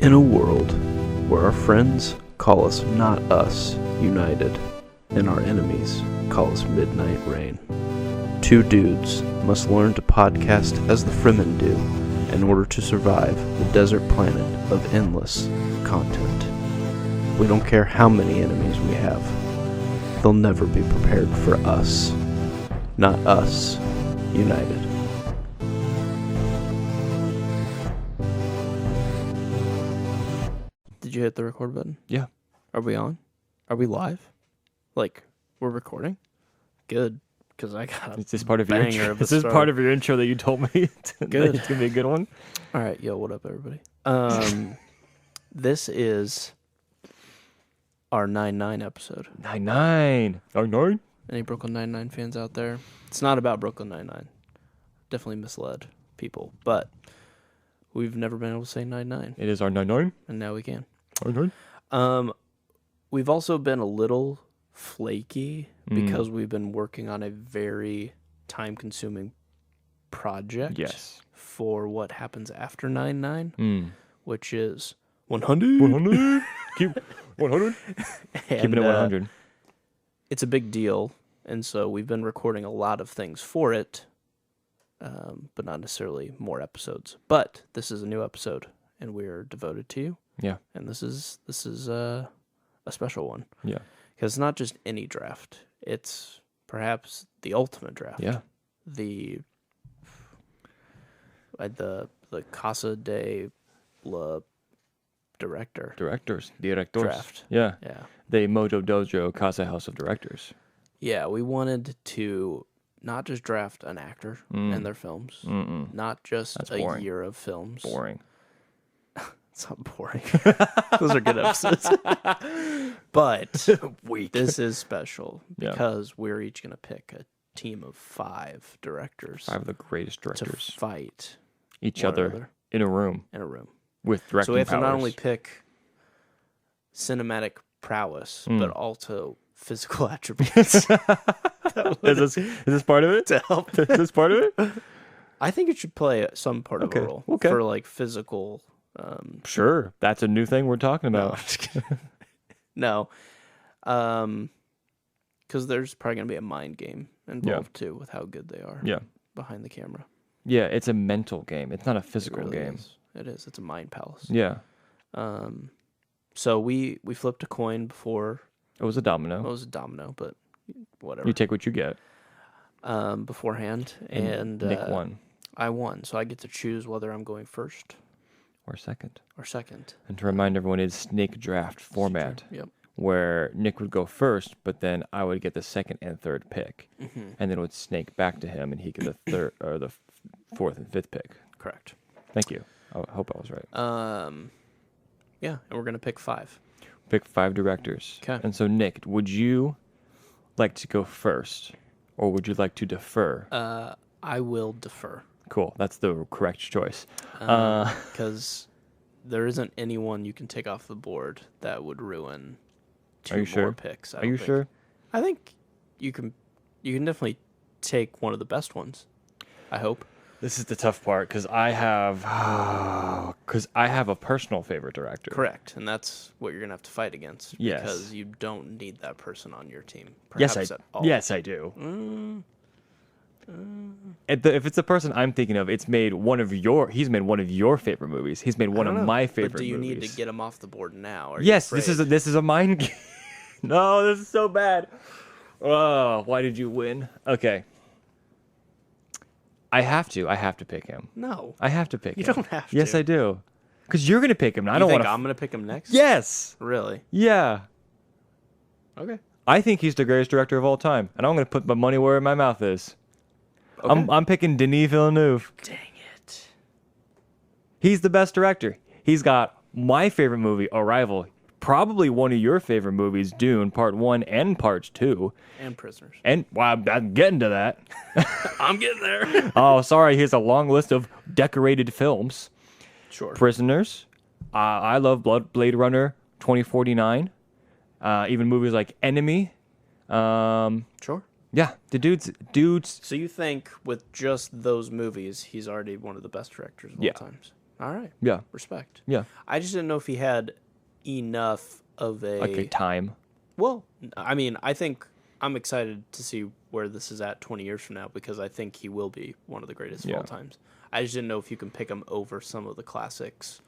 In a world where our friends call us not us united and our enemies call us midnight rain, two dudes must learn to podcast as the Fremen do in order to survive the desert planet of endless content. We don't care how many enemies we have. They'll never be prepared for us. Not us united. Did you hit the record button? Yeah. Are we on? Are we live? Like, we're recording? Good, because I got Is this part of your banger intro? of a Is this start. part of your intro that you told me? Good. It's gonna be a good one. All right, yo, what up, everybody? This is our 9-9 episode. 9-9. 9-9. Any Brooklyn Nine-Nine fans out there? It's not about Brooklyn Nine-Nine. Definitely misled people, but we've never been able to say 9-9, It is our 9-9. and now we can. 9-9. We've also been a little flaky Mm. because we've been working on a very time-consuming project. Yes. For what happens after 9-9, Mm. which is 100. 100. Keep 100. Keeping it 100. It's a big deal, and so we've been recording a lot of things for it, but not necessarily more episodes. But this is a new episode, and we're devoted to you. Yeah. And this is a special one. Yeah. Because it's not just any draft; it's perhaps the ultimate draft. Yeah. The Casa de la Directors Directors. draft. Yeah. Yeah. The Mojo Dojo Casa House of Directors. Yeah, we wanted to not just draft an actor and their films, Mm-mm. not just That's a boring. year of films. Boring. It's not boring. Those are good episodes. But Weak. this is special Yeah. because we're each going to pick a team of 5 directors 5 of the greatest to directors. fight Each one other another in a room in a room. with directing So we have powers. to not only pick cinematic prowess, but also physical attributes Is this part of it? to help. Is this part of it? I think it should play some part of Okay, a role okay. for like physical. Sure. That's a new thing we're talking No, about. I'm just kidding. No, because there's probably gonna be a mind game involved too with how good they are Yeah. behind the camera. Yeah, it's a mental game. It's not a It physical really game. is. It is. It's a mind palace. Yeah. So we flipped a coin before. It was a domino. Well, it was a domino, but whatever. You take what you get. Beforehand, and Nick won. I won, so I get to choose whether I'm going first Or second. or second. And to remind everyone, it's snake draft format Yep. where Nick would go first, but then I would get the second and third pick. Mm-hmm. And then it would snake back to him and he get the third or the fourth and fifth pick. Correct. Thank you. I hope I was right. Yeah, and we're gonna pick 5. Pick 5 directors. 'Kay. And so Nick, would you like to go first or would you like to defer? I will defer. Cool. That's the correct choice. Because there isn't anyone you can take off the board that would ruin 2 Are you more sure? picks. Are you sure? I think you can definitely take one of the best ones. I hope. This is the tough part because I have a personal favorite director. Correct, and that's what you're gonna have to fight against. Yes. Because you don't need that person on your team. Yes, Perhaps at all. Yes, I do. If it's the person I'm thinking of, he's made one of your favorite movies. He's made one I of don't know, my favorite But do you movies. need to get him off the board now? Are you Yes, afraid? this is a mind game. No, this is so bad. Oh, why did you win? Okay. I have to pick him. No. I have to pick him. You don't have Yes, to. I do. Because you're gonna pick him. And I You don't think want to. I'm gonna pick him next? Yes. Really? Yeah. Okay. I think he's the greatest director of all time, and I'm gonna put my money where my mouth is. Okay. I'm picking Denis Villeneuve. Dang it. He's the best director. He's got my favorite movie, Arrival. Probably one of your favorite movies, Dune, Part 1 and Part 2. And Prisoners. And well, I'm getting to that. I'm getting there. Oh, sorry. Here's a long list of decorated films. Sure. Prisoners. I love Blade Runner 2049. Even movies like Enemy. Sure. Yeah, the dudes. So you think with just those movies, he's already one of the best directors of Yeah. all times? All right. Yeah. Respect. Yeah. I just didn't know if he had enough of Like a time. Well, I mean, I think I'm excited to see where this is at 20 years from now because I think he will be one of the greatest of all times. I just didn't know if you can pick him over some of the classics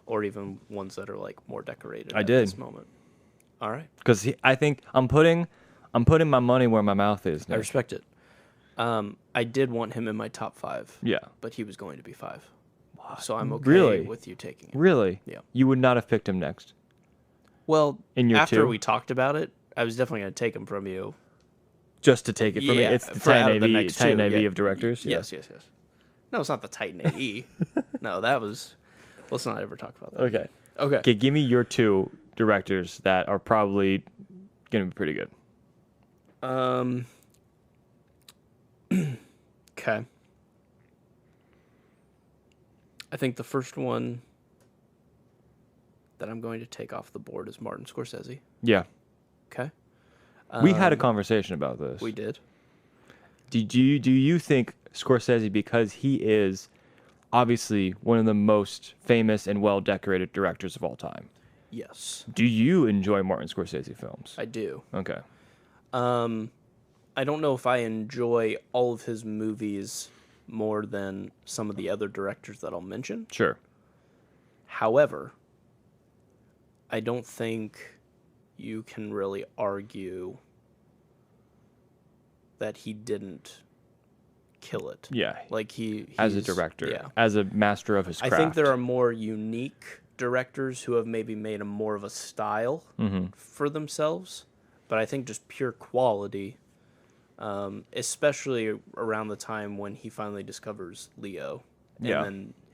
or even ones that are like more decorated at this moment. All right. Because I think I'm putting my money where my mouth is now. I respect it. I did want him in my top 5. Yeah. But he was going to be 5. So I'm okay Really? with you taking him. Really? Yeah. You would not have picked him next. Well, in year after 2? we talked about it, I was definitely going to take him from you. Just to take it from me. Yeah, It's the for out Titan of the AV, next Titan two, AV yeah. of directors. Yes. No, it's not the Titan AE. No, that was... Let's not ever talk about that. Okay. Okay. Okay, give me your 2 directors that are probably going to be pretty good. Okay. I think the first one that I'm going to take off the board is Martin Scorsese. Yeah. Okay. We had a conversation about this. We did. Do you think Scorsese, because he is obviously one of the most famous and well-decorated directors of all time, Yes, do you enjoy Martin Scorsese films? I do. Okay. I don't know if I enjoy all of his movies more than some of the other directors that I'll mention. Sure. However, I don't think you can really argue that he didn't kill it. Yeah. Like As a he's- director, Yeah. as a master of his I craft. think there are more unique directors who have maybe made a more of a style for themselves, but I think just pure quality, especially around the time when he finally discovers Leo, and Yeah.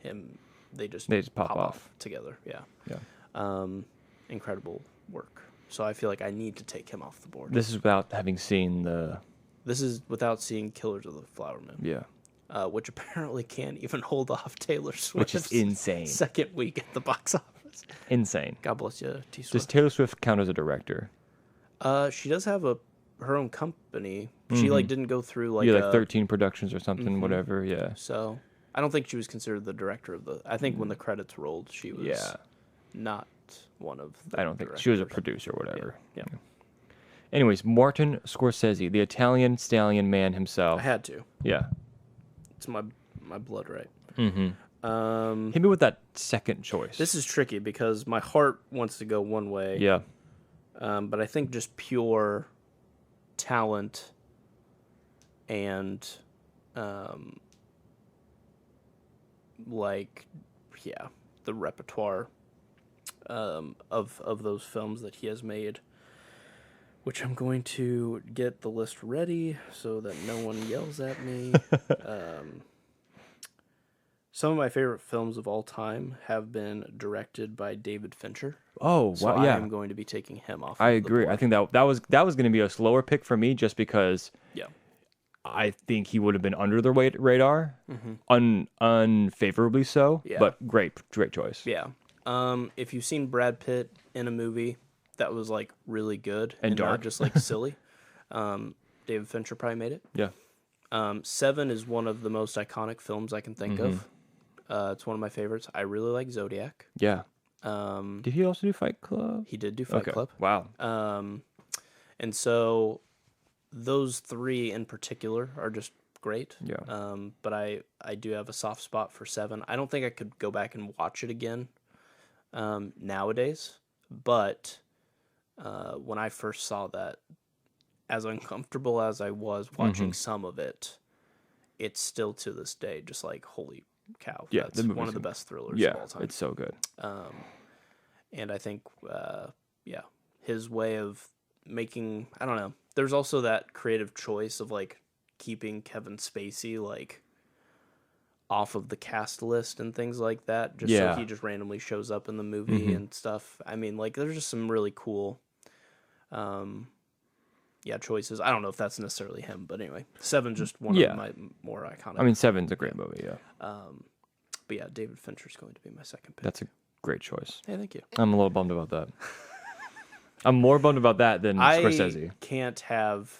then they just pop off. together. Yeah, Yeah. incredible work. So I feel like I need to take him off the board. This is without having seen the. This is without seeing Killers of the Flower Moon, Yeah. which apparently can't even hold off Taylor Swift's Which is insane. second week at the box office. Insane. God bless you, T Does Swift. Taylor Swift count as a director? She does have her own company. She like didn't go through like Yeah, like 13 productions or something, whatever. Yeah. So I don't think she was considered the director of the. I think when the credits rolled, she was Yeah. not one of. The I don't think directors. she was a producer or whatever. Yeah. Anyways, Martin Scorsese, the Italian stallion man himself. I had to. Yeah. It's my blood right. Hit me with that second choice. This is tricky because my heart wants to go one way. Yeah. But I think just pure talent and the repertoire of those films that he has made, which I'm going to get the list ready so that no one yells at me. Some of my favorite films of all time have been directed by David Fincher. Oh, So wow. Yeah. I'm going to be taking him off. I of the agree. board. I think that was going to be a slower pick for me just because Yeah. I think he would have been under the radar, unfavorably so. Yeah. But great choice. Yeah. If you've seen Brad Pitt in a movie that was like really good And and dark. not just like silly, David Fincher probably made it. Yeah. Seven is one of the most iconic films I can think of. It's one of my favorites. I really like Zodiac. Yeah. Did he also do Fight Club? He did do Fight Club. Wow. And so those three in particular are just great. Yeah. But I do have a soft spot for Seven. I don't think I could go back and watch it again nowadays. But when I first saw that, as uncomfortable as I was watching some of it, it's still to this day just like, holy cow. Yeah, That's one of the best thrillers of all time. It's so good. And I think, his way of making, I don't know. There's also that creative choice of like keeping Kevin Spacey like off of the cast list and things like that, just Yeah. so he just randomly shows up in the movie and stuff. I mean, like there's just some really cool, choices. I don't know if that's necessarily him, but anyway, Seven's just one of my more iconic. I mean, Seven's a great movie. Yeah. But yeah, David Fincher's going to be my second pick. That's a great choice. Hey, thank you. I'm a little bummed about that. I'm more bummed about that than Scorsese. I can't have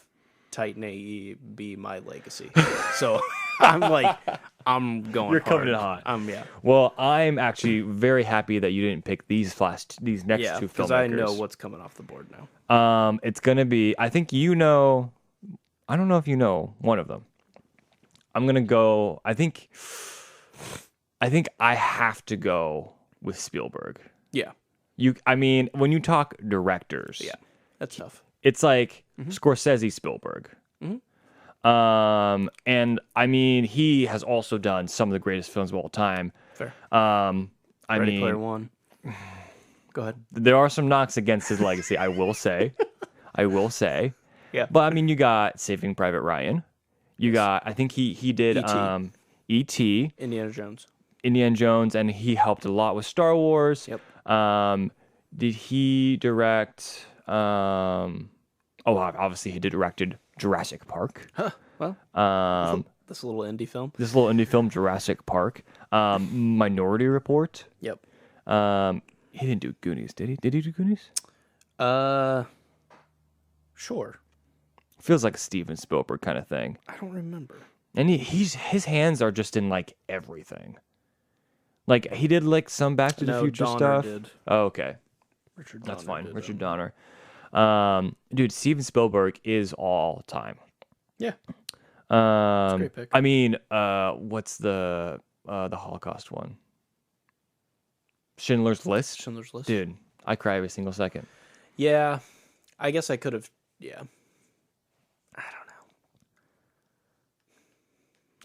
Titan AE be my legacy. So I'm going. You're coming in hard. hot. Yeah. Well, I'm actually very happy that you didn't pick these next two filmmakers. Because I know what's coming off the board now. It's gonna be. I think you know. I don't know if you know one of them. I'm gonna go. I think I have to go with Spielberg. Yeah. I mean, when you talk directors, Yeah. That's tough. it's like Scorsese, Spielberg. And I mean, he has also done some of the greatest films of all time. Fair. I Ready mean, Player One. Go ahead. there are some knocks against his legacy. I will say. Yeah. But I mean, you got Saving Private Ryan. You got. I think he did E.T.. E.T., Indiana Jones. Indiana Jones, and he helped a lot with Star Wars. Yep. Did he direct? Obviously he directed Jurassic Park. Huh. Well, this little indie film. This little indie film, Jurassic Park. Minority Report. Yep. He didn't do Goonies, did he? Did he do Goonies? Sure. Feels like a Steven Spielberg kind of thing. I don't remember. And his hands are just in like everything. Like he did like some Back to the Future Donner stuff. did. Oh, okay. Richard That's Donner fine. did, Richard Donner. Dude, Steven Spielberg is all time. Yeah. Great pick. I mean, what's the Holocaust one? Schindler's List? Schindler's List. Dude, I cry every single second. Yeah. I guess I could have. Yeah. I don't know.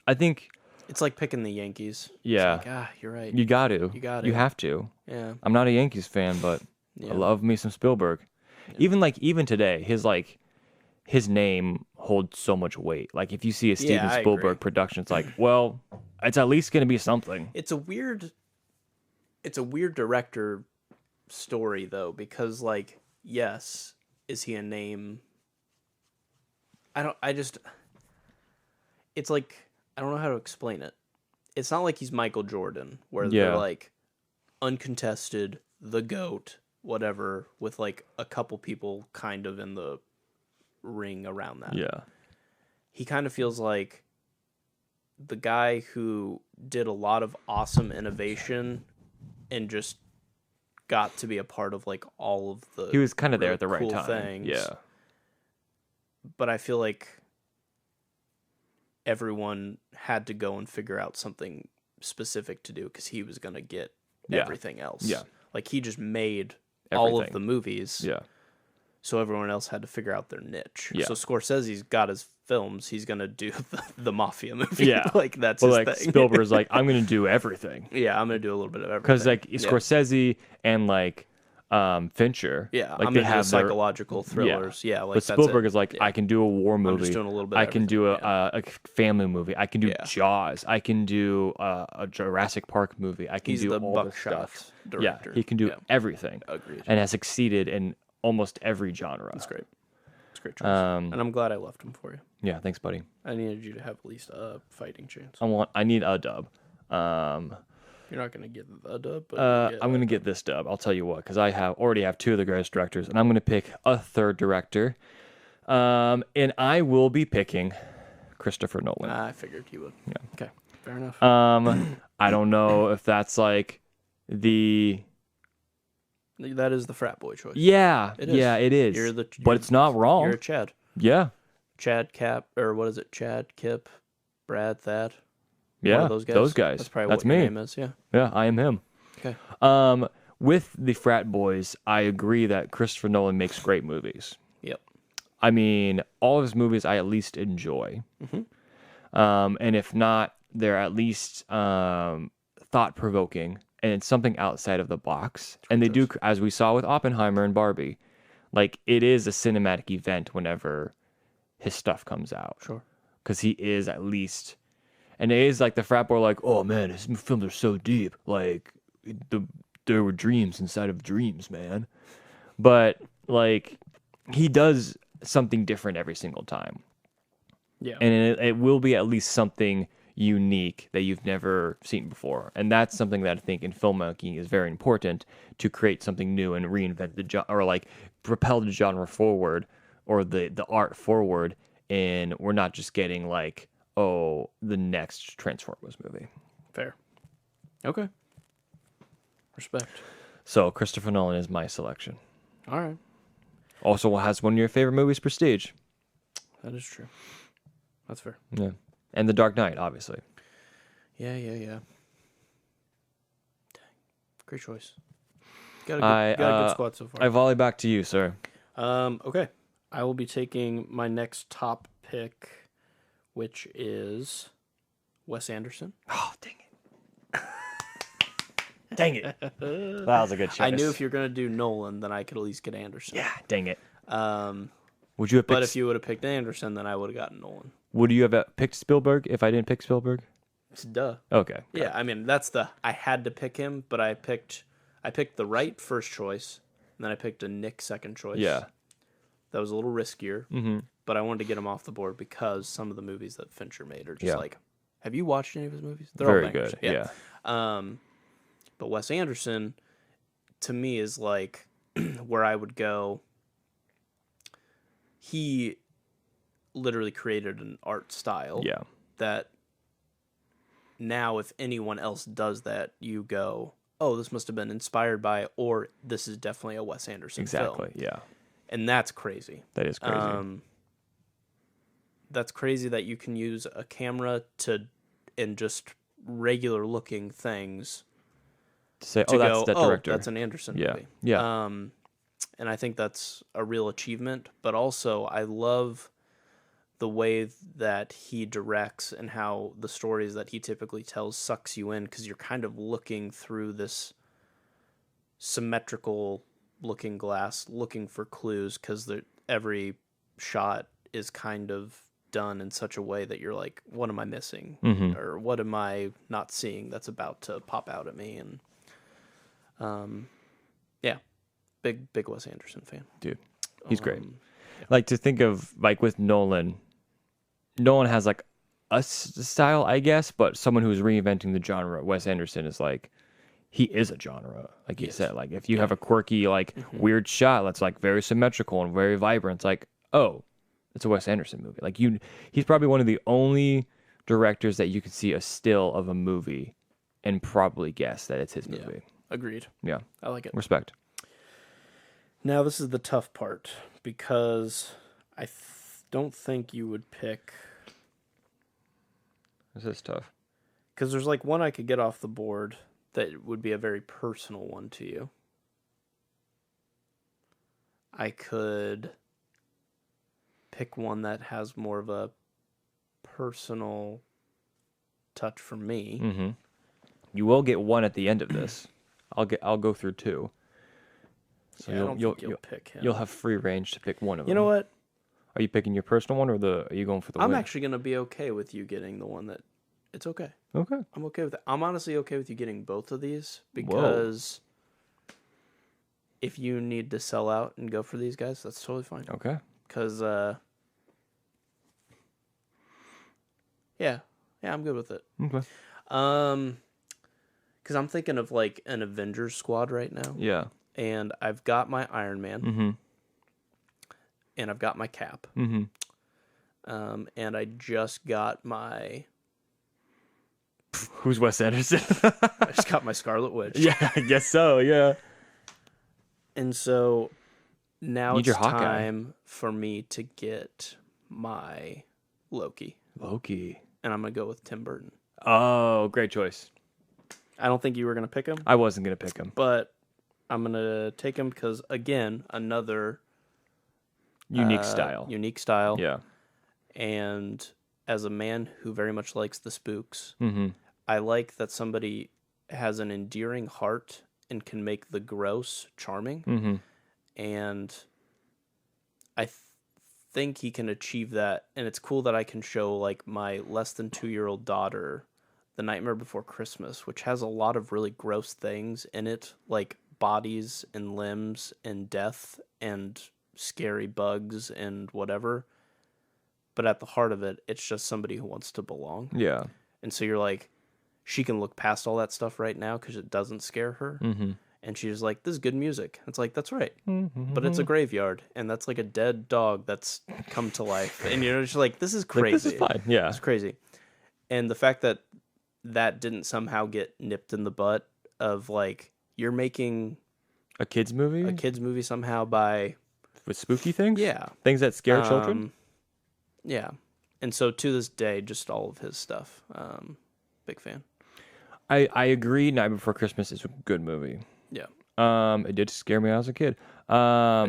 I think It's like picking the Yankees. Yeah. It's like, you're right. you got to. You got You to. have to. Yeah. I'm not a Yankees fan, but Yeah. I love me some Spielberg. Even today, his name holds so much weight. Like if you see a Steven I Spielberg agree. production, it's like, well, it's at least going to be something. It's a weird director story though, because like, yes, is he a name? It's like, I don't know how to explain it. It's not like he's Michael Jordan, where Yeah. they're like uncontested, the GOAT, whatever, with like a couple people kind of in the ring around that. Yeah. He kind of feels like the guy who did a lot of awesome innovation and just got to be a part of like all of the He was kind of there real at the right cool time. things. Yeah. But I feel like everyone had to go and figure out something specific to do because he was going to get Yeah. everything else. Yeah. Like he just made all of Everything. the movies. Yeah. So everyone else had to figure out their niche. Yeah. So Scorsese's got his films. He's going to do the mafia movie. Yeah. Like that's But his like thing. Spielberg's like, I'm going to do everything. Yeah, I'm going to do a little bit of everything. Because like Yeah. Scorsese and like Fincher. Yeah, like I'm they gonna do have their, psychological thrillers. Yeah, like but that's Spielberg it. is like, Yeah. I can do a war movie. I'm just doing a little bit. I of can do everything. a family movie. I can do Yeah. Jaws. I can do a Jurassic Park movie. I can He's do the all this buckshot stuff. director. Yeah, he can do Yeah. everything, Agreed. and has succeeded in almost every genre. That's great. It's a great choice. Um, And I'm glad I left him for you. Yeah, thanks, buddy. I needed you to have at least a fighting chance. I need a dub. You're not gonna get the dub, but I'm gonna get this dub. I'll tell you what, because I already have two of the greatest directors, and I'm gonna pick a third director. And I will be picking Christopher Nolan. I figured you would. Yeah. Okay. Fair enough. I don't know if that's like the That is the frat boy choice. yeah, It is. yeah, it is. You're the- but you're- it's not wrong. You're a Chad. Yeah, Chad Cap, or what is it? Chad Kip, Brad Thad. yeah, One of those guys. That's probably That's what your me. name is. Yeah. Yeah, I am him. Okay. With the frat boys, I agree that Christopher Nolan makes great movies. Yep. I mean, all of his movies I at least enjoy. And if not, they're at least thought-provoking, and it's something outside of the box. And they do, as we saw with Oppenheimer and Barbie, like it is a cinematic event whenever his stuff comes out. Sure. Because he is at least, and it is like the frat boy, like, oh man, his films are so deep. Like, there were dreams inside of dreams, man. But like, he does something different every single time. Yeah. And it will be at least something unique that you've never seen before. And that's something that I think in filmmaking is very important, to create something new and reinvent the genre, or like propel the genre forward, or the art forward. And we're not just getting like the next Transformers movie. Fair. Okay. Respect. So Christopher Nolan is my selection. All right. Also has one of your favorite movies, Prestige. That is true. That's fair. Yeah. And The Dark Knight, obviously. Yeah. Dang. Great choice. Got a good squad so far. I volley back to you, sir. Okay. I will be taking my next top pick, which is Wes Anderson. Oh, dang it. Dang it. That was a good choice. I knew if you're going to do Nolan, then I could at least get Anderson. Yeah, dang it. Um, Would you have picked... but if you would have picked Anderson, then I would have gotten Nolan. Would you have picked Spielberg if I didn't pick Spielberg? It's duh. Okay. Yeah, I mean, I had to pick him, but I picked the right first choice, and then I picked a Nick second choice. Yeah. That was a little riskier, Mm-hmm. but I wanted to get him off the board because some of the movies that Fincher made are just Yeah. like, have you watched any of his movies? They're Very all bangers. good. Yeah. But Wes Anderson, to me, is like where I would go. He literally created an art style Yeah. that now, if anyone else does that, you go, oh, this must have been inspired by, or this is definitely a Wes Anderson film. Exactly. Yeah. And that's crazy. That is crazy. That's crazy that you can use a camera and just regular looking things to say, to that's go, that director. that's an Anderson Yeah. movie. Yeah. And I think that's a real achievement. But also, I love the way that he directs and how the stories that he typically tells sucks you in because you're kind of looking through this symmetrical looking glass, looking for clues because every shot is kind of done in such a way that you're like, what am I missing? Mm-hmm. Or what am I not seeing that's about to pop out at me? And yeah, big Wes Anderson fan. Dude, he's great. Yeah. Like to think of like with Nolan has like a style, I guess, but someone who's reinventing the genre. Wes Anderson is like, he is a genre, like you said. Like if you have a quirky, like weird shot that's like very symmetrical and very vibrant, it's like, oh, it's a Wes Anderson movie. Like he's probably one of the only directors that you can see a still of a movie and probably guess that it's his movie. Yeah. Agreed. Yeah. I like it. Respect. Now this is the tough part because I don't think you would pick. This is tough. Because there's like one I could get off the board that would be a very personal one to you. I could pick one that has more of a personal touch for me. Mm-hmm. You will get one at the end of this. I'll go through two. So Yeah, I don't think you'll pick him. You'll have free range to pick one of them. You know what? Are you picking your personal one or are you going for the I'm win? actually going to be okay with you getting the one that... It's okay. Okay. I'm okay with that. I'm honestly okay with you getting both of these because if you need to sell out and go for these guys, that's totally fine. Okay. Because, yeah, I'm good with it. Okay. Because I'm thinking of like an Avengers squad right now, Yeah. and I've got my Iron Man, Mm-hmm. and I've got my Cap, Mm-hmm. and I just got my Who's Wes Anderson? I just got my Scarlet Witch. Yeah, I guess so. Yeah. And so now Need it's your Hawkeye. time for me to get my Loki. Loki. And I'm going to go with Tim Burton. Oh, great choice. I don't think you were going to pick him, I wasn't gonna pick him. but I'm going to take him because, again, another Unique style. Unique style. Yeah. And as a man who very much likes the spooks, Mm-hmm. I like that somebody has an endearing heart and can make the gross charming. Mm-hmm. And I think he can achieve that. And it's cool that I can show like my less than 2-year-old daughter The Nightmare Before Christmas, which has a lot of really gross things in it, like bodies and limbs and death and scary bugs and whatever. But at the heart of it, it's just somebody who wants to belong. Yeah. And so you're like, she can look past all that stuff right now because it doesn't scare her. Mm-hmm. And she's like, this is good music. It's like, that's right. Mm-hmm. But it's a graveyard, and that's like a dead dog that's come to life. And you're just like, this is crazy. Like, this is fine. Yeah. It's crazy. And the fact that that didn't somehow get nipped in the butt of like you're making A kids movie a kids movie somehow by with spooky things. yeah things that scare children. Yeah, and so to this day, just all of his stuff. Big fan. I agree. Night Before Christmas is a good movie. Yeah. It did scare me when I was a kid.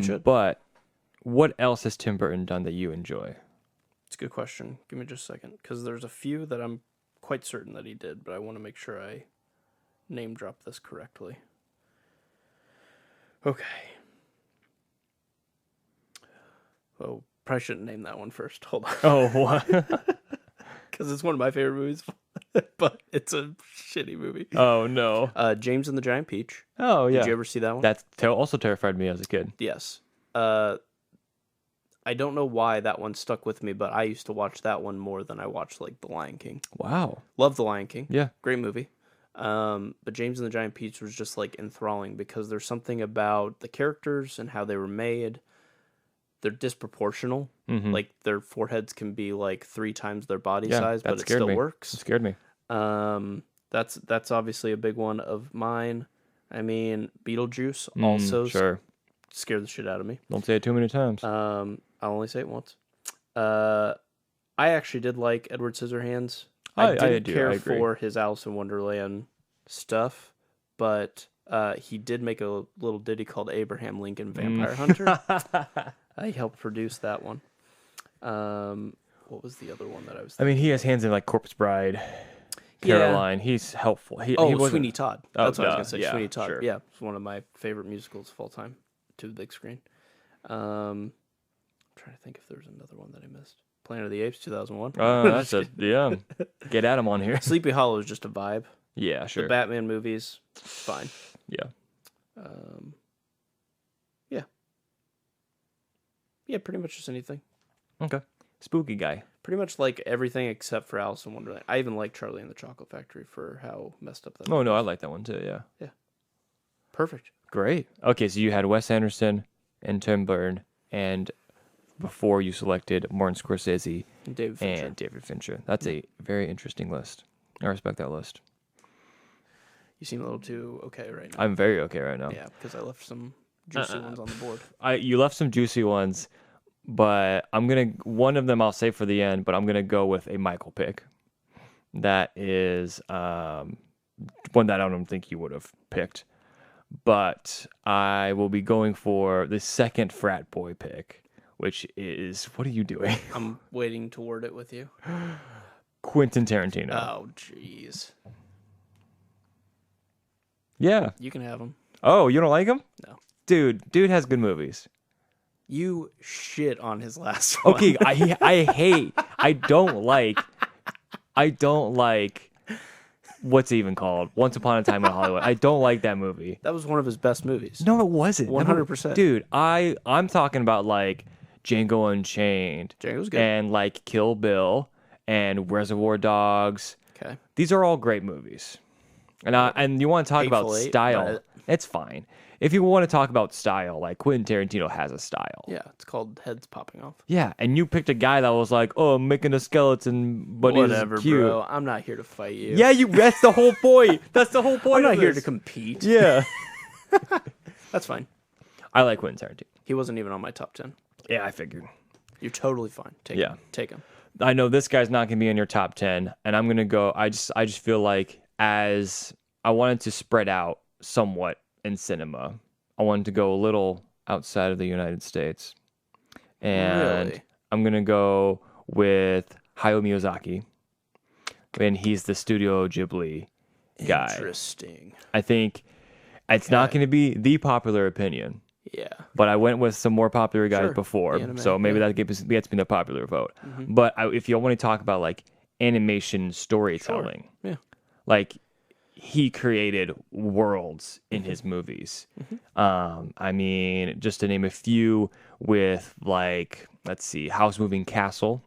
should. But what else has Tim Burton done that you enjoy? It's a good question. Give me just a second, because there's a few that I'm quite certain that he did, but I want to make sure I name drop this correctly. Okay. Oh, probably shouldn't name that one first. Hold on. Oh, what? Because it's one of my favorite movies, but it's a shitty movie. Oh no. James and the Giant Peach. Oh yeah. Did you ever see that one? That also terrified me as a kid. Yes. I don't know why that one stuck with me, but I used to watch that one more than I watched like The Lion King. Wow. Love The Lion King. Yeah. Great movie. But James and the Giant Peach was just like enthralling because there's something about the characters and how they were made. They're disproportional. Mm-hmm. Like their foreheads can be like 3 times their body Yeah, size, that but it scared still me. works. It scared me. That's obviously a big one of mine. I mean, Beetlejuice also Sure. scared the shit out of me. Don't say it too many times. I'll only say it once. I actually did like Edward Scissorhands. I didn't care agree. for his Alice in Wonderland stuff, but he did make a little ditty called Abraham Lincoln Vampire Hunter. I helped produce that one. What was the other one that I was I mean, he has hands in like Corpse Bride, Caroline. He's helpful. He wasn't- Sweeney Todd. Oh, That's what I was duh. going to say. Yeah, Sweeney Todd. sure. Yeah, it's one of my favorite musicals of all time to the big screen. I'm trying to think if there's another one that I missed. Planet of the Apes, 2001. That's yeah. Get Adam on here. Sleepy Hollow is just a vibe. Yeah, sure. The Batman movies, fine. Yeah. Yeah. Yeah, pretty much just anything. Okay. Spooky guy. Pretty much like everything except for Alice in Wonderland. I even like Charlie and the Chocolate Factory for how messed up that Oh no, I like that one too. Yeah. Perfect. Great. Okay, so you had Wes Anderson and Tim Burton, and before you selected Martin Scorsese And David Fincher. and David Fincher. That's a very interesting list. I respect that list. You seem a little too okay right now. I'm very okay right now. Yeah, because I left some juicy ones on the board. You left some juicy ones, but one of them I'll save for the end, but I'm gonna go with a Michael pick. That is one that I don't think you would have picked. But I will be going for the second frat boy pick, which is, what are you doing? I'm waiting to word it with you. Quentin Tarantino. Oh, jeez. Yeah. You can have them. Oh, you don't like him? No. Dude has good movies. You shit on his last one. Okay, I don't like what's it even called? Once Upon a Time in Hollywood. I don't like that movie. That was one of his best movies. No, it wasn't. 100%. Dude, I'm talking about like Django Unchained Django's good. and like Kill Bill and Reservoir Dogs. Okay. These are all great movies. And you want to talk about Hateful Eight, style, but- it's fine. If you want to talk about style, like Quentin Tarantino has a style. Yeah, it's called Heads Popping Off. Yeah, and you picked a guy that was like, "Oh, I'm making a skeleton, but Whatever, he's cute." bro. I'm not here to fight you. Yeah, that's the whole point. That's the whole point. I'm not of here this. to compete. Yeah, That's fine. I like Quentin Tarantino. He wasn't even on my top 10. Yeah, I figured. You're totally fine. Take Yeah. him. Take him. I know this guy's not gonna be in your top 10, and I'm gonna go. I just feel like as I wanted to spread out somewhat in cinema, I wanted to go a little outside of the United States, and Really? I'm gonna go with Hayao Miyazaki, and he's the Studio Ghibli guy. Interesting. I think it's not Okay. going to be the popular opinion, Yeah. but I went with some more popular guys Sure. before, The anime, so maybe yeah. that gets me the popular vote. But if you want to talk about like animation storytelling, Yeah. like he created worlds in his movies. I mean, just to name a few, with like, let's see, House Moving Castle,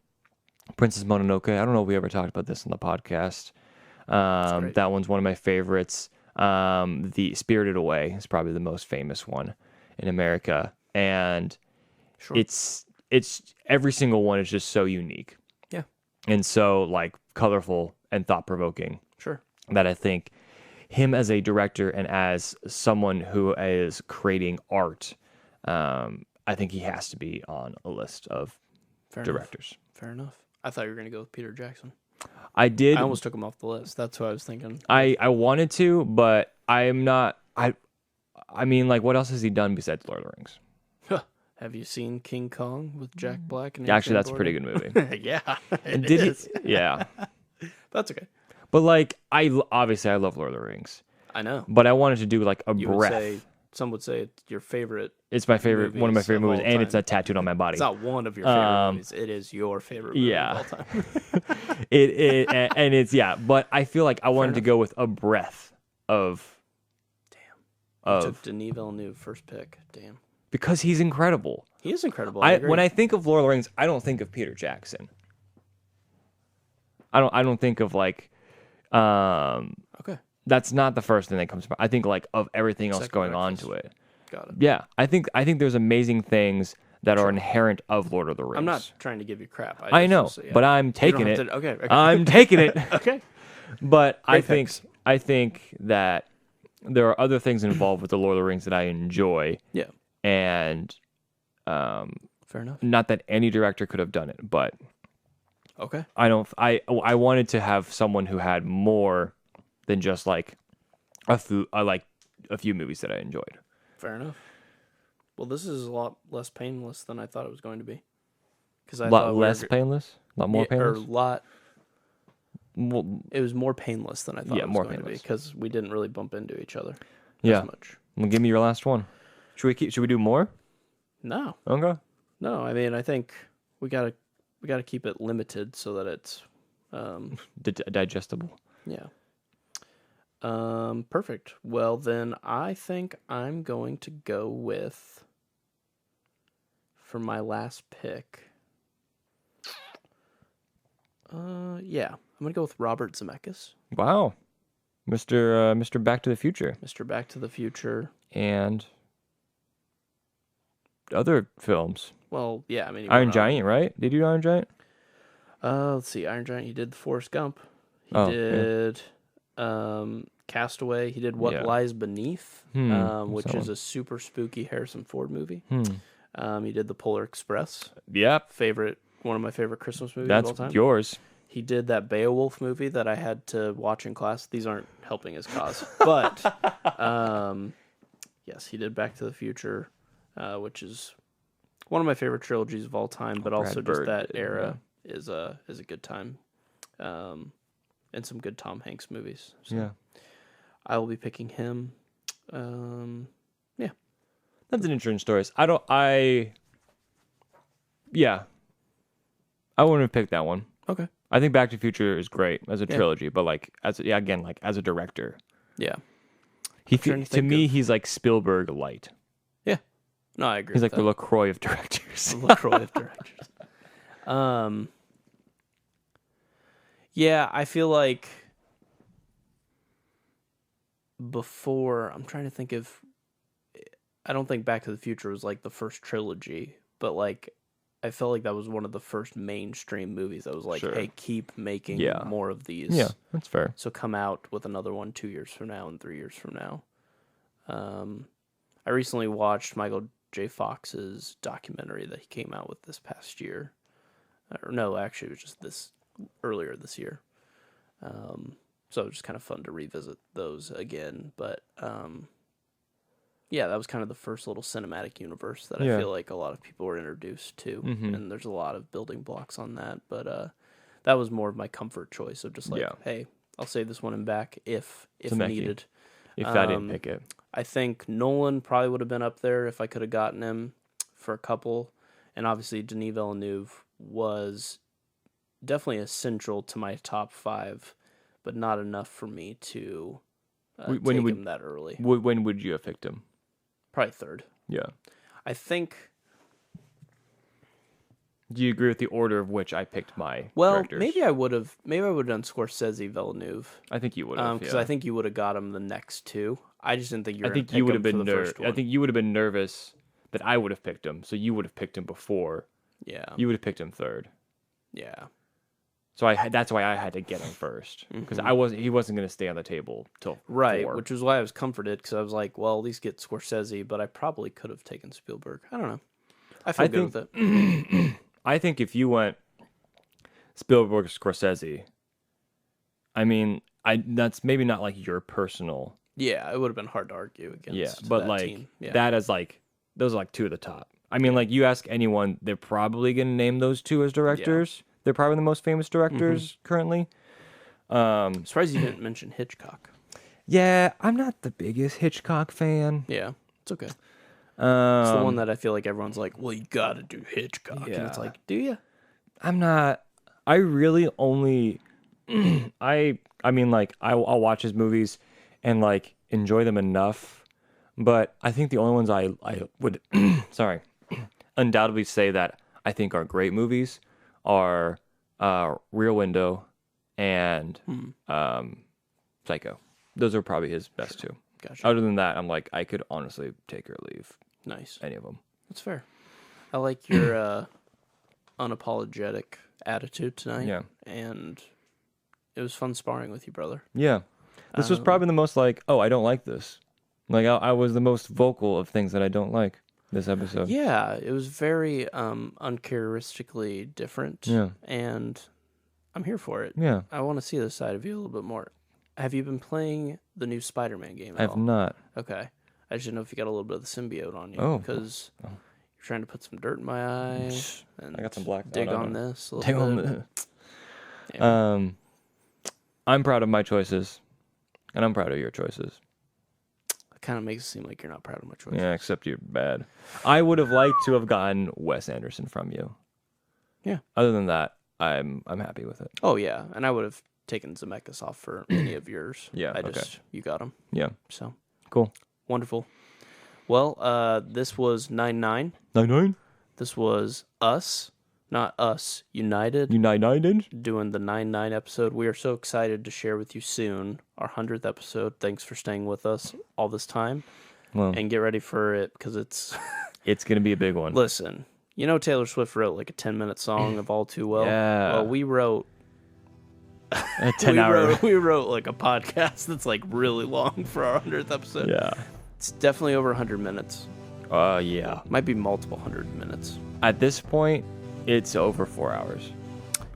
Princess Mononoke. I don't know if we ever talked about this on the podcast. great. That one's one of my favorites. The Spirited Away is probably the most famous one in America, and Sure. it's every single one is just so unique. Yeah. And so like colorful and thought-provoking Sure. that I think him as a director and as someone who is creating art, I think he has to be on a list of Fair directors. enough. Fair enough. I thought you were going to go with Peter Jackson. I did. I almost took him off the list. That's what I was thinking. I wanted to, but I'm not. I mean, like, what else has he done besides Lord of the Rings? Have you seen King Kong with Jack Black? And Actually, Adrian that's a pretty good movie. Gordon? Yeah, And it did is. he? Yeah, That's okay. but like, obviously I love Lord of the Rings, I know. but I wanted to do like a You would breath. say, some would say it's your favorite. It's my favorite, one of my movies favorite of movies, all and it's time. tattooed on my body. It's not one of your favorite movies. It is your favorite movie yeah. of all time. And it's but I feel like I wanted to go with a breath of. You took Denis Villeneuve first pick. Damn. Because he's incredible. He is incredible. When I think of Lord of the Rings, I don't think of Peter Jackson. I don't think of like Okay. that's not the first thing that comes to mind. I think like of everything else Second going breakfast. on to it. Got it. Yeah. I think there's amazing things that are inherent of Lord of the Rings. I'm not trying to give you crap. I just know, will say, yeah. but I'm You don't taking have it. to- okay. I'm taking it. Okay. But Great picks. I think that there are other things involved with the Lord of the Rings that I enjoy, Yeah. and Fair enough. not that any director could have done it, but Okay. I wanted to have someone who had more than just like a few movies that I enjoyed. Fair enough. Well, this is a lot less painless than I thought it was going to be. Because A lot less painless, a lot more Or painless. it was more painless than I thought Yeah, it was more going to be painless. because we didn't really bump into each other Yeah. as much. Well, give me your last one. Should we do more? No, Okay. no. I mean, I think we gotta keep it limited so that it's, Digestible. yeah. Perfect. Well, then I think I'm going to go with, for my last pick. Yeah, I'm gonna go with Robert Zemeckis, Wow. Mr. Back to the Future Mr. Back to the Future. and other films. Well, yeah, I mean, he Iron went on- Giant, right? Did you do Iron Giant? Let's see, Iron Giant. He did the Forrest Gump. He Oh, yeah. did Castaway. He did What Yeah. Lies Beneath, which that is a super spooky Harrison Ford movie. Hmm. He did The Polar Express. Yep. One of my favorite Christmas movies That's of all time. yours. He did that Beowulf movie that I had to watch in class. These aren't helping his cause, but yes, he did Back to the Future, which is one of my favorite trilogies of all time. But also Brad just Bird that did, era is a good time, and some good Tom Hanks movies. So Yeah. I will be picking him. Yeah, That's an interesting story. Yeah. I wouldn't have picked that one. okay, I think Back to the Future is great as a Yeah. trilogy, but like as a director, yeah, he trying to to think me of- he's like Spielberg light. yeah. No, I agree. He's with like the LaCroix of directors. LaCroix of directors. Yeah, I feel like before, I'm trying to think of, I don't think Back to the Future was like the first trilogy, but like I felt like that was one of the first mainstream movies that was like, Sure. hey, keep making Yeah. more of these. Yeah, that's fair. So come out with another one 2 years from now and 3 years from now. I recently watched Michael J. Fox's documentary that he came out with this past year. Or no, actually, it was just earlier this year. So it was just kind of fun to revisit those again. But yeah, that was kind of the first little cinematic universe that Yeah. I feel like a lot of people were introduced to. Mhm. And there's a lot of building blocks on that. But that was more of my comfort choice of just like, Yeah. hey, I'll save this one in back if Zemeckis. needed. If I didn't pick it. I think Nolan probably would have been up there if I could have gotten him for a couple. And obviously, Denis Villeneuve was definitely essential to my top 5, but not enough for me to When take would- him that early. When would you have picked him? Probably 3rd. Yeah. I think. Do you agree with the order of which I picked my Well, directors? maybe I would have. Maybe I would have done Scorsese, Villeneuve, I think you would have. because yeah. I think you would have got him the next 2. I just didn't think you were. I think gonna you pick would have him for been the nervous. first I one. think you would have been nervous that I would have picked him, so you would have picked him before. Yeah. You would have picked him 3rd. Yeah. So that's why I had to get him first, because he wasn't going to stay on the table till Right, 4. which was why I was comforted, because I was like, well, at least get Scorsese, but I probably could have taken Spielberg. I don't know. I feel good with it. I think if you went Spielberg, Scorsese, I mean, that's maybe not like your personal. Yeah, it would have been hard to argue against. But that like team. Yeah. that is like those are like 2 of the top. I mean, like you ask anyone, they're probably gonna name those 2 as directors. They're probably the most famous directors currently. Surprised you didn't mention Hitchcock. Yeah, I'm not the biggest Hitchcock fan. Yeah, it's okay. It's the one that I feel like everyone's like, well, you got to do Hitchcock, and it's Yeah. like, do you? I'm not. I really only. I mean, like I'll watch his movies and like enjoy them enough, but I think the only ones I would sorry undoubtedly say that I think are great movies are Rear Window and Psycho. Those are probably his best 2. Gotcha. Other than that, I'm like I could honestly take or leave Nice. any of them. That's fair. I like your unapologetic attitude tonight. Yeah. And it was fun sparring with you, brother. Yeah, this was probably the most like, oh, I don't like this. Like I was the most vocal of things that I don't like this episode. Yeah, it was very uncharacteristically different. Yeah. And I'm here for it. Yeah, I want to see this side of you a little bit more. Have you been playing the new Spider-Man game at I've all? not. Okay. I just didn't know if you got a little bit of the symbiote on you. Oh. Because you're trying to put some dirt in my eye. And I got some black. dig no, on no. this a Dig little on bit. the. Yeah. I'm proud of my choices, and I'm proud of your choices. It kind of makes it seem like you're not proud of my choice. Yeah, except you're bad. I would have liked to have gotten Wes Anderson from you. Yeah. Other than that, I'm happy with it. Oh, yeah. And I would have taken Zemeckis off for any of yours. Yeah, I just, you got him. Yeah. So, Cool. wonderful. Well, this was 9-9. 9-9. This was us, not us, United, United. doing the 9-9 episode. We are so excited to share with you soon our 100th episode. Thanks for staying with us all this time. Well, And get ready for it because it's... it's gonna be a big one. Listen, you know Taylor Swift wrote like a 10-minute song of All Too Well? Yeah. Well, we wrote... A 10-hour. We wrote like a podcast that's like really long for our 100th episode. Yeah. It's definitely over 100 minutes. Yeah. Might be multiple 100 minutes. At this point, it's over 4 hours.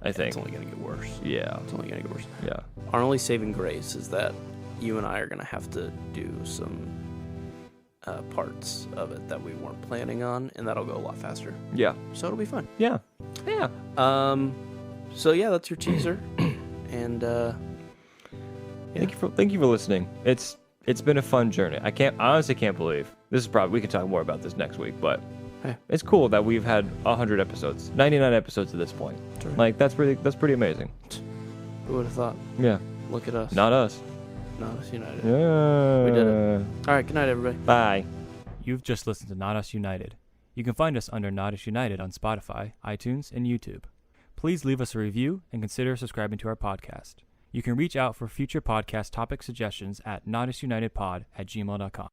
I think. It's only going to get worse. Yeah. It's only going to get worse. Yeah. Our only saving grace is that you and I are going to have to do some parts of it that we weren't planning on, and that'll go a lot faster. Yeah. So it'll be fun. Yeah. Yeah. So yeah, that's your teaser. And Thank you for listening. It's been a fun journey. I honestly can't believe this is probably, we can talk more about this next week, but Hey. it's cool that we've had 100 episodes, 99 episodes at this point. right. Like that's pretty amazing. who would have thought? Yeah. Look at us. Not us. Not us United. Yeah. We did it. All right, good night, everybody. Bye. You've just listened to Not Us United. You can find us under Not Us United on Spotify, iTunes, and YouTube. Please leave us a review and consider subscribing to our podcast. You can reach out for future podcast topic suggestions at notusunitedpod@gmail.com.